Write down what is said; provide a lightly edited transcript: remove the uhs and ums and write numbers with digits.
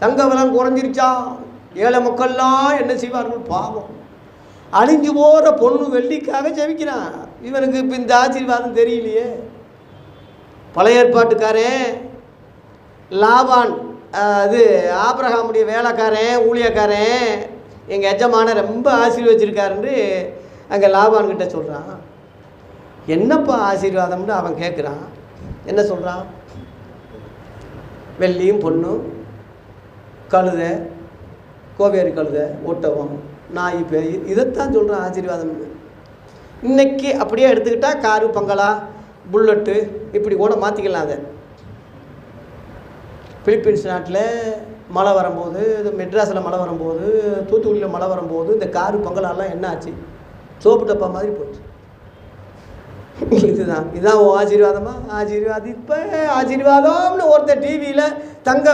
தங்க விலை குறைஞ்சிருச்சா? ஏழை மக்கள்லாம் என்ன செய்வார்கள்? பாவம், அழிஞ்சு போகிற பொண்ணு வெள்ளிக்காக ஜெபிக்கிறான். இவனுக்கு இப்போ இந்த ஆசீர்வாதம் தெரியலையே. பழைய ஏற்பாட்டுக்காரன் லாபான், அது ஆபிரகாமுடைய வேலைக்காரன், ஊழியக்காரன், எங்கள் எஜமான ரொம்ப ஆசீர்வச்சிருக்காருன்னு அங்கே லாபான்கிட்ட சொல்கிறான். என்னப்பா ஆசீர்வாதம்னு அவன் கேட்குறான். என்ன சொல்கிறான்? வெள்ளியும் பொண்ணும், கழுதை, கோவேரி கழுதை, ஒட்டகம், நாய், பேய், இதைத்தான் சொல்கிறான் ஆசீர்வாதம். இன்னைக்கு அப்படியே எடுத்துக்கிட்டால் காரு, பங்களா, புல்லட்டு இப்படி கூட மாற்றிக்கலாம். அதை பிலிப்பீன்ஸ் நாட்டில் மழை வரும்போது, மெட்ராஸில் மழை வரும்போது, தூத்துக்குடியில் மழை வரும்போது இந்த காரு பங்களாலாம் என்ன ஆச்சு? சோப்பு டப்பா மாதிரி போச்சு. இதுதான் உன் ஆசீர்வாதமா? ஆசீர்வாதம் இப்போ ஆசீர்வாதம்னு ஒருத்தர் டிவியில் தங்க